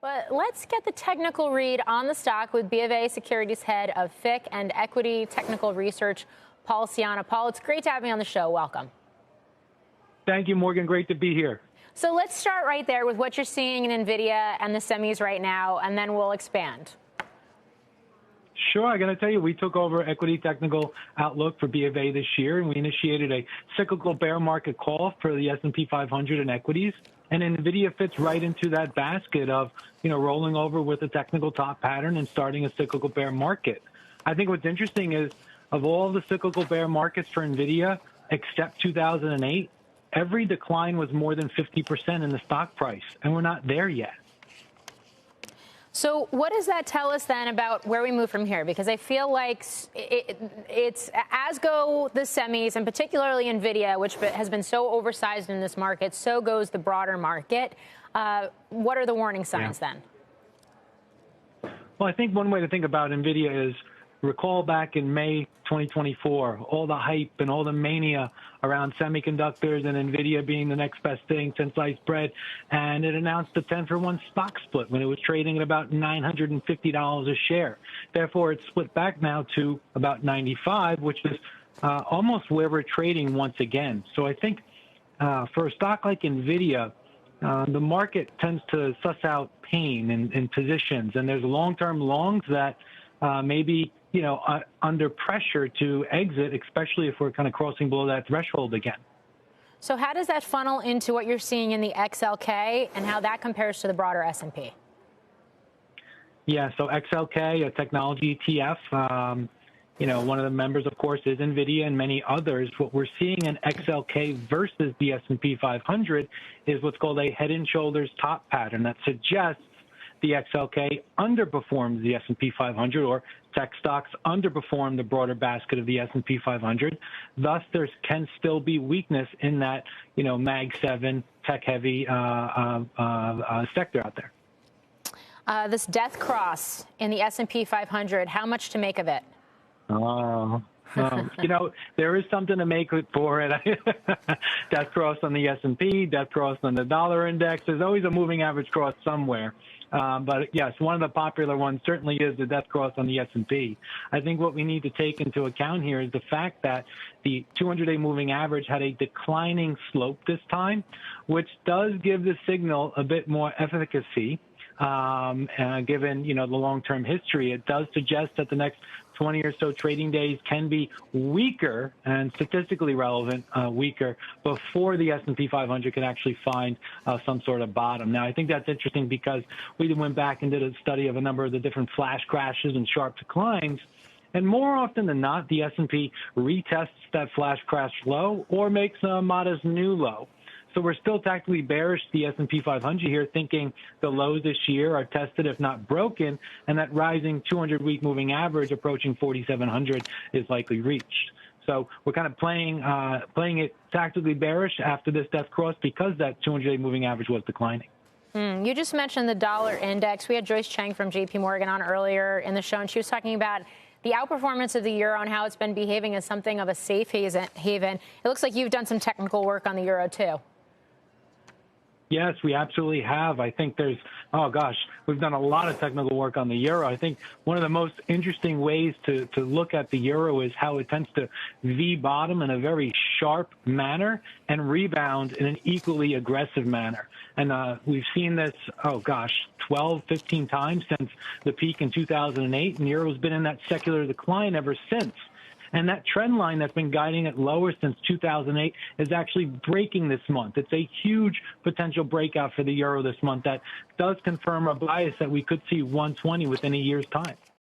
But let's get the technical read on the stock with BofA Securities Head of FIC and Equity Technical Research, Paul Ciana. Paul, it's great to have you on the show. Welcome. Thank you, Morgan. Great to be here. So let's start right there with what you're seeing in NVIDIA and the semis right now, and then we'll expand. Sure. I'm going to tell you, we took over Equity Technical Outlook for BofA this year, and we initiated a cyclical bear market call for the S&P 500 and equities. And NVIDIA fits right into that basket of, rolling over with a technical top pattern and starting a cyclical bear market. I think what's interesting is, of all the cyclical bear markets for NVIDIA, except 2008, every decline was more than 50% in the stock price, and we're not there yet. So what does that tell us then about where we move from here? Because I feel like it's as go the semis, and particularly NVIDIA, which has been so oversized in this market, so goes the broader market. What are the warning signs then? Well, I think one way to think about NVIDIA is recall back in May 2024, all the hype and all the mania around semiconductors and NVIDIA being the next best thing since sliced bread. And it announced a 10-for-1 stock split when it was trading at about $950 a share. Therefore, it's split back now to about 95, which is almost where we're trading once again. So I think for a stock like NVIDIA, the market tends to suss out pain in positions. And there's long-term longs that maybe under pressure to exit, especially if we're kind of crossing below that threshold again. So how does that funnel into what you're seeing in the XLK and how that compares to the broader S&P? Yeah, so XLK, a technology ETF, one of the members, of course, is NVIDIA and many others. What we're seeing in XLK versus the S&P 500 is what's called a head and shoulders top pattern that suggests the XLK underperforms the S&P 500, or tech stocks underperform the broader basket of the S&P 500. Thus, there can still be weakness in that, Mag 7 tech-heavy sector out there. This death cross in the S&P 500, how much to make of it? There is something to make for it. Death cross on the S&P, death cross on the dollar index. There's always a moving average cross somewhere. But yes, one of the popular ones certainly is the death cross on the S&P. I think what we need to take into account here is the fact that the 200-day moving average had a declining slope this time, which does give the signal a bit more efficacy. Given, the long-term history, it does suggest that the next 20 or so trading days can be weaker and statistically relevant, weaker before the S&P 500 can actually find some sort of bottom. Now, I think that's interesting because we went back and did a study of a number of the different flash crashes and sharp declines. And more often than not, the S&P retests that flash crash low or makes a modest new low. So we're still tactically bearish the S&P 500 here, thinking the lows this year are tested, if not broken, and that rising 200-week moving average approaching 4,700 is likely reached. So we're kind of playing it tactically bearish after this death cross because that 200-day moving average was declining. You just mentioned the dollar index. We had Joyce Cheng from J.P. Morgan on earlier in the show, and she was talking about the outperformance of the euro and how it's been behaving as something of a safe haven. It looks like you've done some technical work on the euro, too. Yes, we absolutely have. I think we've done a lot of technical work on the euro. I think one of the most interesting ways to look at the euro is how it tends to V-bottom in a very sharp manner and rebound in an equally aggressive manner. And we've seen this, 12, 15 times since the peak in 2008, and the euro's been in that secular decline ever since. And that trend line that's been guiding it lower since 2008 is actually breaking this month. It's a huge potential breakout for the euro this month that does confirm a bias that we could see 120 within a year's time.